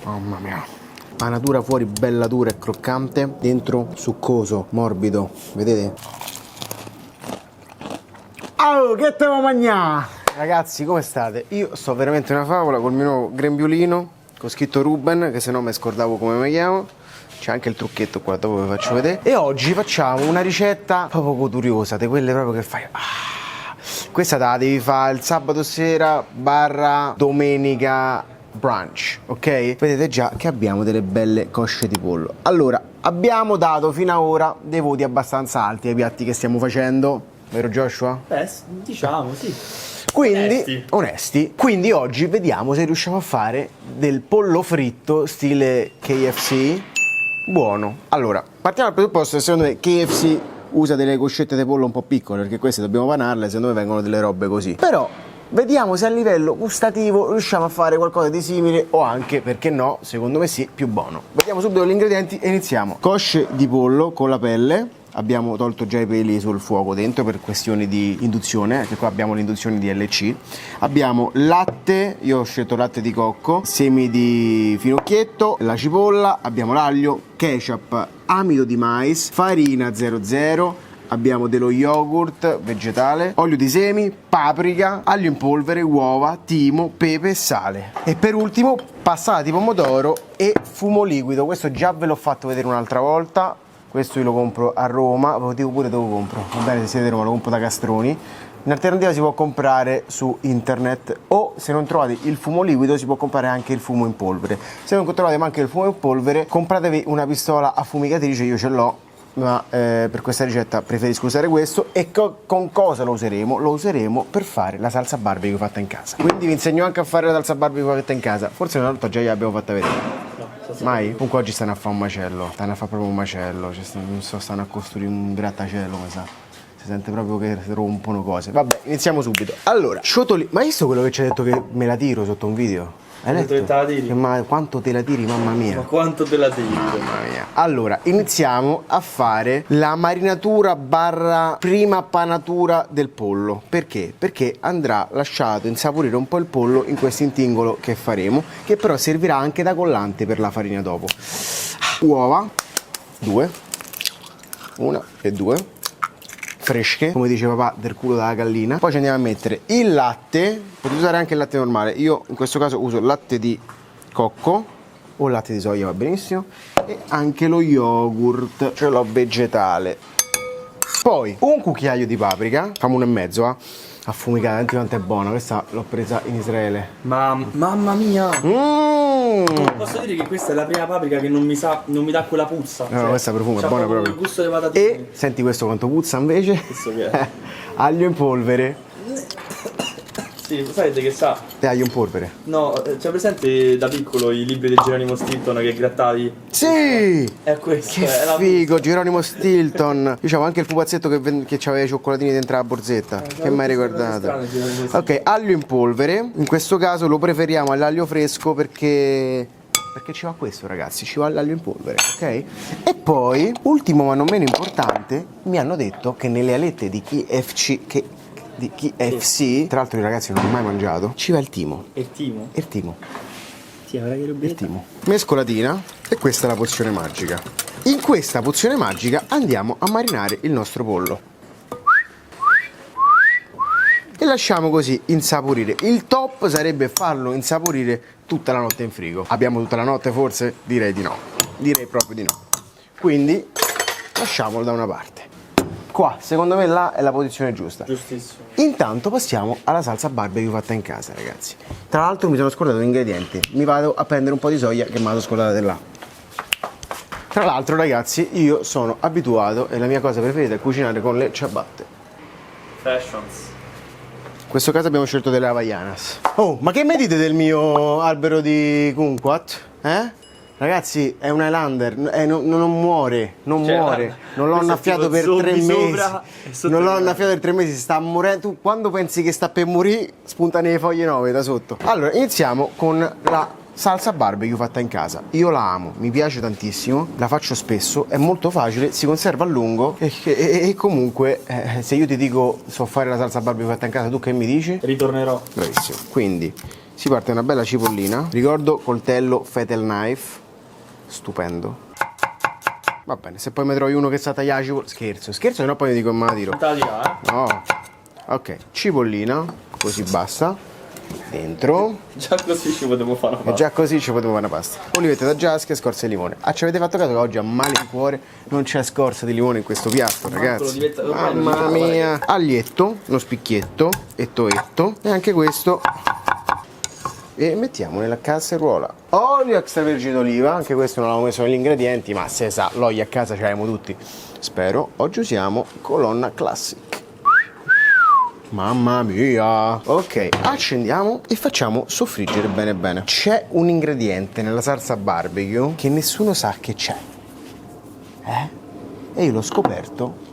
Mamma mia. Panatura fuori bella dura e croccante, dentro succoso, morbido, vedete? Oh, che te vuoi mangiare? Ragazzi, come state? Io sto veramente una favola col mio nuovo grembiulino con scritto Ruben, che se no mi scordavo come mi chiamo. C'è anche il trucchetto qua, dopo vi faccio vedere. E oggi facciamo una ricetta proprio goduriosa, di quelle proprio che fai... Questa te la devi fare il sabato sera / domenica brunch, ok? Vedete già che abbiamo delle belle cosce di pollo. Allora, abbiamo dato fino ad ora dei voti abbastanza alti ai piatti che stiamo facendo, vero Joshua? Beh, diciamo, sì. Quindi, onesti. Quindi oggi vediamo se riusciamo a fare del pollo fritto stile KFC buono. Allora, partiamo dal presupposto che secondo me KFC usa delle coscette di pollo un po' piccole, perché queste dobbiamo panarle, secondo me vengono delle robe così. Però vediamo se a livello gustativo riusciamo a fare qualcosa di simile o anche, perché no, secondo me sì, più buono. Vediamo subito gli ingredienti e iniziamo. Cosce di pollo con la pelle. Abbiamo tolto già i peli sul fuoco dentro per questioni di induzione, che qua abbiamo l'induzione di LC. Abbiamo latte, io ho scelto latte di cocco, semi di finocchietto, la cipolla, abbiamo l'aglio, ketchup, amido di mais, farina 00, abbiamo dello yogurt vegetale, olio di semi, paprika, aglio in polvere, uova, timo, pepe e sale. E per ultimo passata di pomodoro e fumo liquido. Questo già ve l'ho fatto vedere un'altra volta. Questo io lo compro a Roma, ve lo dico pure dove lo compro. Va bene, se siete a Roma lo compro da Castroni. In alternativa si può comprare su internet, o se non trovate il fumo liquido si può comprare anche il fumo in polvere. Se non trovate neanche il fumo in polvere, compratevi una pistola affumicatrice, io ce l'ho, ma per questa ricetta preferisco usare questo. E con cosa lo useremo? Lo useremo per fare la salsa barbecue fatta in casa. Quindi vi insegno anche a fare la salsa barbecue fatta in casa. Forse una volta già l'abbiamo fatta vedere. Mai? Comunque oggi stanno a fare un macello, stanno a fare proprio un macello, non so, stanno a costruire un grattacielo, mi sa. Si sente proprio che rompono cose. Vabbè, iniziamo subito. Allora, ciotolini. Ma hai visto quello che ci ha detto che me la tiro sotto un video? Hai letto? Che te la tiri? Ma quanto te la tiri, mamma mia? Ma quanto te la tiri? Mamma mia. Allora, iniziamo a fare la marinatura / prima panatura del pollo. Perché? Perché andrà lasciato insaporire un po' il pollo in questo intingolo che faremo, che però servirà anche da collante per la farina dopo. Uova, 2, 1 e 2. Fresche, come dice papà, del culo della gallina. Poi ci andiamo a mettere il latte, potete usare anche il latte normale, io in questo caso uso il latte di cocco o il latte di soia, va benissimo, e anche lo yogurt, ce l'ho vegetale. Poi un cucchiaio di paprika, famo 1,5, affumicata, senti quanto è buona, questa l'ho presa in Israele. Mamma mia! Posso dire che questa è la prima paprika che non mi dà quella puzza. No, cioè, questa profuma, è buona proprio. Il gusto delle patatine. E senti questo quanto puzza invece? Questo che è? Aglio in polvere. Sì, sapete che sa? Aglio in polvere. No, c'è presente da piccolo i libri di Geronimo Stilton che grattavi? Sì! È questo. Che è figo, Geronimo Stilton. Io c'avevo anche il pupazzetto che c'aveva i cioccolatini dentro la borsetta. Che mai ricordato? Ok, aglio in polvere. In questo caso lo preferiamo all'aglio fresco perché ci va questo, ragazzi, ci va l'aglio in polvere, ok? E poi, ultimo ma non meno importante, mi hanno detto che nelle alette di KFC, tra l'altro i ragazzi non l'ho mai mangiato, ci va il timo. Il timo? Il timo. Sì, che il timo. Mescolatina, e questa è la pozione magica. In questa pozione magica andiamo a marinare il nostro pollo. E lasciamo così insaporire. Il top sarebbe farlo insaporire tutta la notte in frigo. Abbiamo tutta la notte forse? Direi di no. Direi proprio di no. Quindi lasciamolo da una parte. Qua, secondo me là è la posizione giusta. Giustissimo. Intanto passiamo alla salsa barbecue fatta in casa, ragazzi. Tra l'altro mi sono scordato gli ingredienti. Mi vado a prendere un po' di soia che mi vado scordata di là. Tra l'altro, ragazzi, io sono abituato e la mia cosa preferita è cucinare con le ciabatte. Fashions. In questo caso abbiamo scelto delle Havaianas. Oh, ma che mi dite del mio albero di kumquat? Ragazzi, è un Highlander, non muore, non muore. Non l'ho annaffiato per 3 mesi. Non l'ho annaffiato per 3 mesi, sta morendo. Tu quando pensi che sta per morire, spuntano le foglie nuove da sotto. Allora, iniziamo con la salsa barbecue fatta in casa. Io la amo, mi piace tantissimo, la faccio spesso, è molto facile, si conserva a lungo e comunque se io ti dico so fare la salsa barbecue fatta in casa, tu che mi dici? Ritornerò. Bravissimo. Quindi si parte una bella cipollina. Ricordo coltello Fetel Knife. Stupendo. Va bene, se poi mi trovi uno che sa tagliare cipolla. Scherzo, se no poi mi dico ma tiro. No. Ok, cipollina, così basta. Dentro. Già così ci potevo fare una E pasta. già così ci potevo fare una pasta. Olivette da giasca e scorza di limone. Ci avete fatto caso che oggi a male di cuore non c'è scorza di limone in questo piatto, ragazzi? Mamma mia. Aglietto, uno spicchietto, etto, e anche questo. E mettiamo nella casseruola olio extravergine d'oliva, anche questo non l'avevo messo negli ingredienti, ma se sa, l'olio a casa ce l'abbiamo tutti. Spero. Oggi usiamo Colonna Classic. Mamma mia. Ok, accendiamo e facciamo soffriggere bene bene. C'è un ingrediente nella salsa barbecue che nessuno sa che c'è. E io l'ho scoperto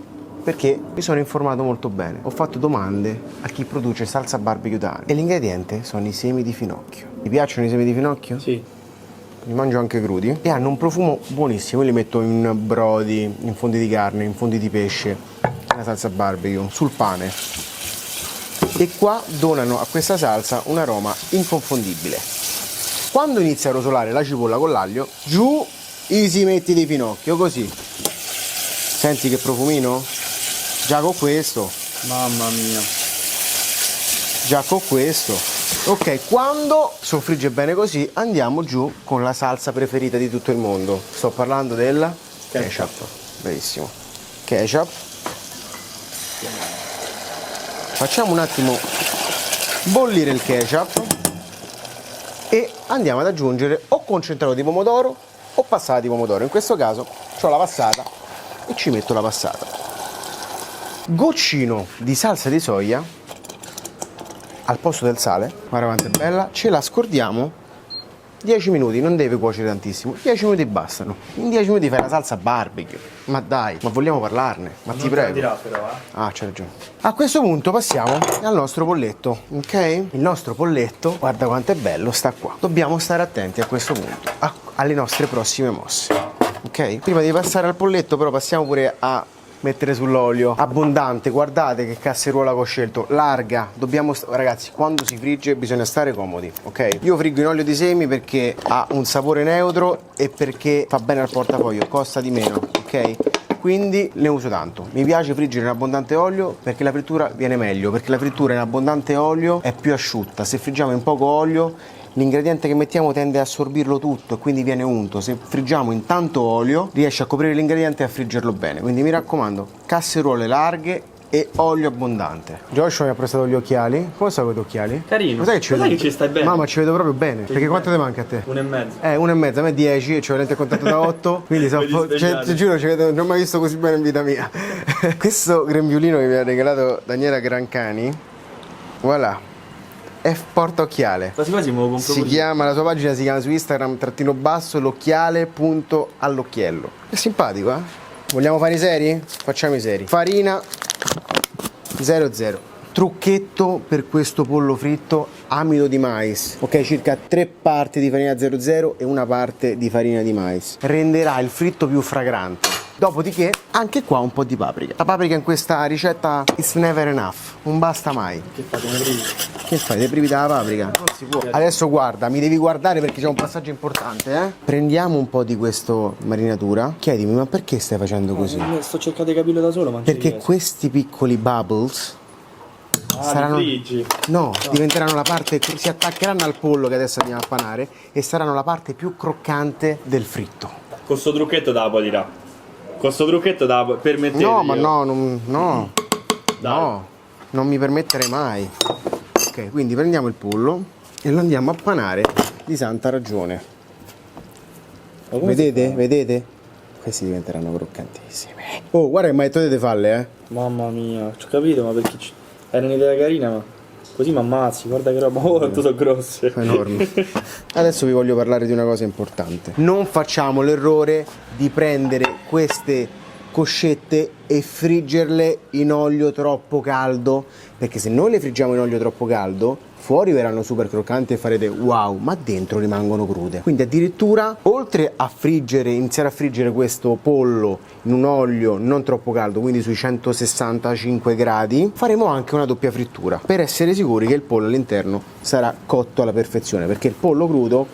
perché mi sono informato molto bene. Ho fatto domande a chi produce salsa barbecue da anni. E l'ingrediente sono i semi di finocchio. Ti piacciono i semi di finocchio? Sì. Li mangio anche crudi e hanno un profumo buonissimo. Io li metto in brodi, in fondi di carne, in fondi di pesce, la salsa barbecue, sul pane. E qua donano a questa salsa un aroma inconfondibile. Quando inizia a rosolare la cipolla con l'aglio, giù i simetti di finocchio, così. Senti che profumino? Già con questo. Mamma mia. Già con questo. Ok, quando soffrigge bene così, andiamo giù con la salsa preferita di tutto il mondo. Sto parlando del ketchup. Bellissimo. Ketchup. Facciamo un attimo bollire il ketchup e andiamo ad aggiungere o concentrato di pomodoro o passata di pomodoro. In questo caso ho la passata e ci metto la passata. Goccino di salsa di soia al posto del sale. Guarda quanto è bella. Ce la scordiamo 10 minuti, non deve cuocere tantissimo, 10 minuti bastano. In 10 minuti fai la salsa barbecue. Ma dai, ma vogliamo parlarne? Ma ti prego. Dirà però, Ah, c'è ragione. A questo punto passiamo al nostro polletto, ok? Il nostro polletto, guarda quanto è bello, sta qua. Dobbiamo stare attenti a questo punto, alle nostre prossime mosse, ok? Prima di passare al polletto però passiamo pure a mettere sull'olio abbondante. Guardate che casseruola che ho scelto, larga. Ragazzi, quando si frigge bisogna stare comodi, ok? Io friggo in olio di semi perché ha un sapore neutro e perché fa bene al portafoglio, costa di meno, ok? Quindi ne uso tanto. Mi piace friggere in abbondante olio perché la frittura viene meglio, perché la frittura in abbondante olio è più asciutta. Se friggiamo in poco olio l'ingrediente che mettiamo tende a assorbirlo tutto e quindi viene unto. Se friggiamo in tanto olio riesce a coprire l'ingrediente e a friggerlo bene. Quindi mi raccomando, casseruole larghe e olio abbondante. Joshua mi ha prestato gli occhiali. Come sta con i tuoi occhiali? Carino. Sai che ci vedo? Sai che ci stai bene? Mamma, ci vedo proprio bene. Perché quanto ti manca a te? 1,5. 1,5, a me 10 e c'ho lente a contatto da 8. Quindi ti giuro, ci vedo, non ho mai visto così bene in vita mia. Questo grembiulino che mi ha regalato Daniela Grancani, voilà, è portaocchiale. Quasi quasi me lo compro Si così. chiama, la sua pagina si chiama su Instagram _ l'occhiale.all'occhiello. È simpatico, eh? Vogliamo fare i seri? Facciamo i seri. Farina 00. Trucchetto per questo pollo fritto: amido di mais, ok? Circa 3 parti di farina 00 e una parte di farina di mais. Renderà il fritto più fragrante. Dopodiché anche qua un po' di paprika. La paprika in questa ricetta it's never enough, non basta mai. Che fate, ne privi? Che fai? Dei privi dalla paprika? Non si può. Adesso guarda, mi devi guardare perché c'è un passaggio importante, eh? Prendiamo un po' di questo marinatura. Chiedimi, ma perché stai facendo così? Sto cercando di capirlo da solo, ma non ci Perché riesco. questi piccoli bubbles saranno... li friggi. No, diventeranno la parte, si attaccheranno al pollo che adesso andiamo a panare e saranno la parte più croccante del fritto. Con sto trucchetto da poi dirà. Con sto trucchetto da permettete. No, ma no, no, Dai. no, non mi permetterei mai. Ok, quindi prendiamo il pollo e lo andiamo a panare di santa ragione. Vedete? Vedete? Questi diventeranno croccantissimi. Oh, guarda che mi ha detto di farle, eh. Mamma mia, ci ho capito, ma perché era un'idea carina, ma così mi ammazzi, guarda che roba, oh, quanto sono grosse. Enorme. Adesso vi voglio parlare di una cosa importante. Non facciamo l'errore di prendere queste coscette e friggerle in olio troppo caldo, perché se noi le friggiamo in olio troppo caldo fuori verranno super croccanti e farete wow, ma dentro rimangono crude. Quindi addirittura, oltre a friggere, iniziare a friggere questo pollo in un olio non troppo caldo, quindi sui 165 gradi, faremo anche una doppia frittura per essere sicuri che il pollo all'interno sarà cotto alla perfezione, perché il pollo crudo,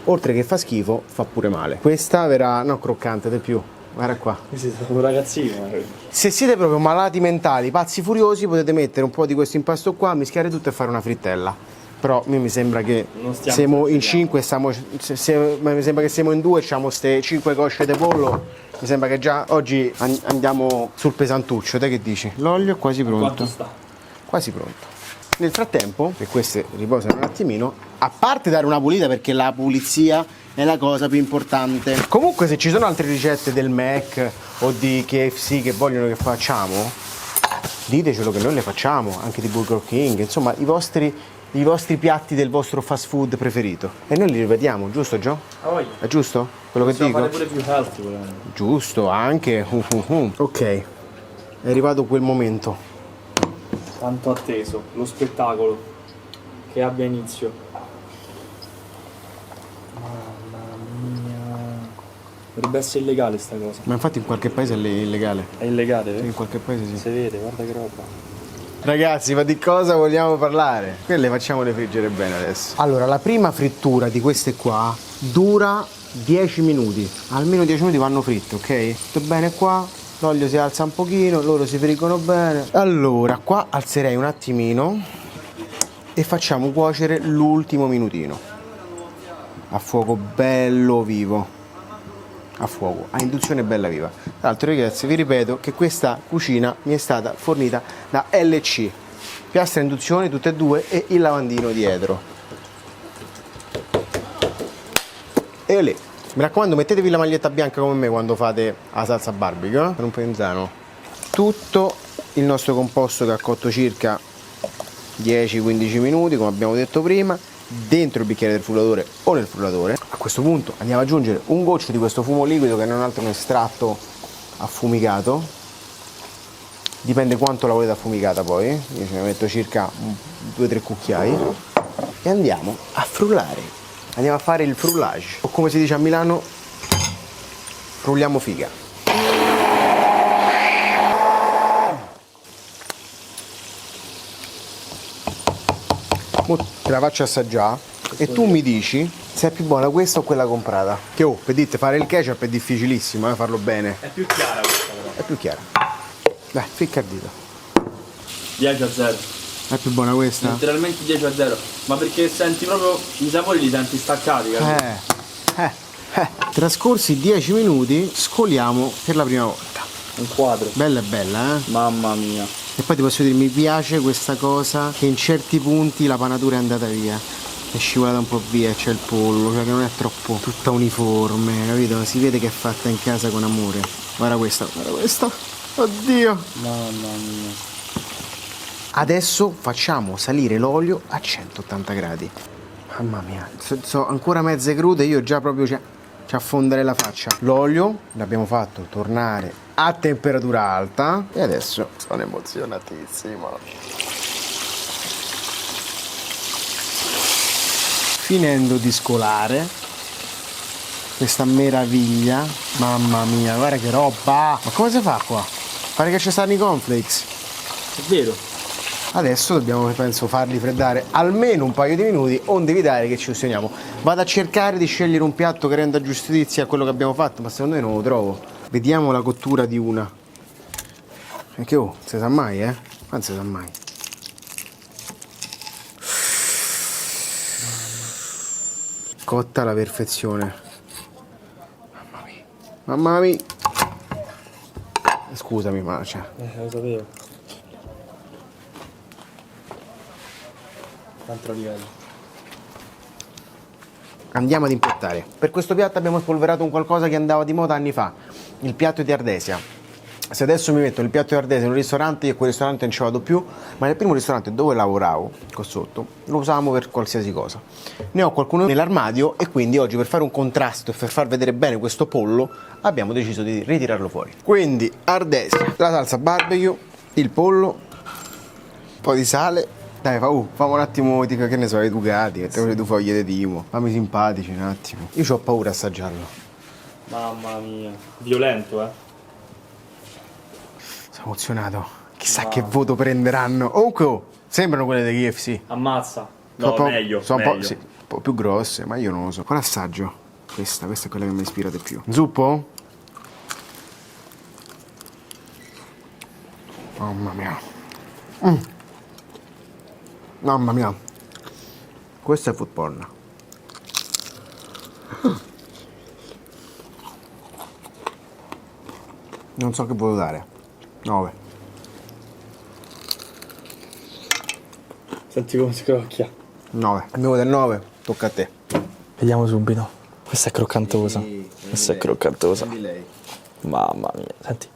oltre che fa schifo, fa pure male. Questa verrà, no, croccante di più. Guarda qua. Sei stato un ragazzino. Se siete proprio malati mentali, pazzi furiosi, potete mettere un po' di questo impasto qua, mischiare tutto e fare una frittella. Però a me mi sembra che siamo in 5, mi sembra che siamo in 2, facciamo queste 5 cosce di pollo. Mi sembra che già oggi andiamo sul pesantuccio. Te che dici? L'olio è quasi pronto. Quanto sta? Quasi pronto. Nel frattempo, che queste riposano un attimino, a parte dare una pulita, perché la pulizia è la cosa più importante. Comunque, se ci sono altre ricette del Mac o di KFC che vogliono che facciamo, ditecelo che noi le facciamo, anche di Burger King, insomma i vostri piatti del vostro fast food preferito. E noi li ripetiamo, giusto Gio? È giusto? Quello che dico? Fare pure più healthy, volendo. Giusto, anche. Ok, è arrivato quel momento. Tanto atteso, lo spettacolo che abbia inizio. Mamma mia. Dovrebbe essere illegale sta cosa. Ma infatti in qualche paese è illegale. È illegale, vero? In qualche paese sì. Si vede, guarda che roba. Ragazzi, ma di cosa vogliamo parlare? Quelle facciamole friggere bene adesso. Allora, la prima frittura di queste qua dura 10 minuti. Almeno 10 minuti vanno fritte, ok? Tutto bene qua, l'olio si alza un pochino, loro si friggono bene. Allora, qua alzerei un attimino e facciamo cuocere l'ultimo minutino. A fuoco bello vivo. A fuoco, a induzione bella viva. Tra l'altro ragazzi, vi ripeto che questa cucina mi è stata fornita da LC, piastra a induzione tutte e due e il lavandino dietro. E lì, mi raccomando, mettetevi la maglietta bianca come me quando fate la salsa barbecue, per un penzano. Tutto il nostro composto che ha cotto circa 10-15 minuti, come abbiamo detto prima, dentro il bicchiere del frullatore o nel frullatore. A questo punto andiamo ad aggiungere un goccio di questo fumo liquido, che non è altro che un estratto affumicato, dipende quanto la volete affumicata. Poi io ce ne metto circa 2-3 cucchiai e andiamo a frullare, andiamo a fare il frullage, o come si dice a Milano, frulliamo figa. Mo te la faccio assaggiare e tu mi dici se è più buona questa o quella comprata. Che per dite, fare il ketchup è difficilissimo, farlo bene. È più chiara questa però. È più chiara. Dai, ficca il dito. 10-0. È più buona questa? Letteralmente 10-0. Ma perché senti proprio i sapori, li senti staccati, capito? Trascorsi 10 minuti, scoliamo per la prima volta. Un quadro. Bella e bella, eh? Mamma mia. E poi ti posso dire, mi piace questa cosa che in certi punti la panatura è andata via, è scivolata un po' via, c'è il pollo, cioè che non è troppo tutta uniforme, capito? Si vede che è fatta in casa con amore. Guarda questa, oddio! Mamma mia. Adesso facciamo salire l'olio a 180 gradi. Mamma mia, so ancora mezze crude, io già proprio ci affondere la faccia. L'olio l'abbiamo fatto tornare a temperatura alta e adesso sono emozionatissimo. Finendo di scolare questa meraviglia, mamma mia, guarda che roba! Ma come si fa qua? Pare che ci stanno i cornflakes. È vero. Adesso dobbiamo, penso, farli freddare almeno un paio di minuti, onde evitare che ci ostioniamo. Vado a cercare di scegliere un piatto che renda giustizia a quello che abbiamo fatto, ma secondo me non lo trovo. Vediamo la cottura di una. Perché non si sa mai, non si sa mai. Cotta alla perfezione. Mamma mia. Mamma mia. Scusami, ma cioè. Lo sapevo. Altro livello. Andiamo ad impiattare. Per questo piatto abbiamo spolverato un qualcosa che andava di moda anni fa, il piatto di Ardesia. Se adesso mi metto il piatto di Ardesia in un ristorante, io a quel ristorante non ci vado più, ma nel primo ristorante dove lavoravo, qua sotto, lo usavamo per qualsiasi cosa. Ne ho qualcuno nell'armadio e quindi oggi, per fare un contrasto e per far vedere bene questo pollo, abbiamo deciso di ritirarlo fuori. Quindi Ardesia, la salsa barbecue, il pollo, un po' di sale, Dai, fammi un attimo, dico, che ne so, i Ducati, mettiamo le due foglie di timo. Fammi simpatici un attimo. Io ho paura a assaggiarlo. Mamma mia. Violento, Sono emozionato. Chissà che voto prenderanno. Comunque, sembrano quelle dei KFC. Ammazza. No, meglio. Sono meglio. un po' più grosse, ma io non lo so. Quale assaggio? Questa è quella che mi ispira di più. Zuppo? Mamma mia. Mamma mia. Questo è food porn. Non so che voto dare. 9. Senti come scrocchia. 9. Abbiamo del 9. Tocca a te. Vediamo subito. Questa è croccantosa. Questa è croccantosa. Lei. Mamma mia. Senti.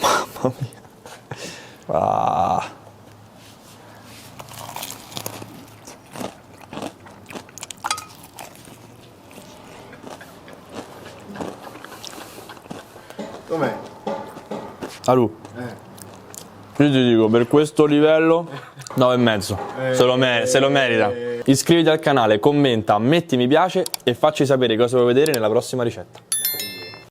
Mamma mia. Ah. Com'è? Aru. Io ti dico, per questo livello 9,5. Se lo merita. Iscriviti al canale, commenta, metti mi piace e facci sapere cosa vuoi vedere nella prossima ricetta.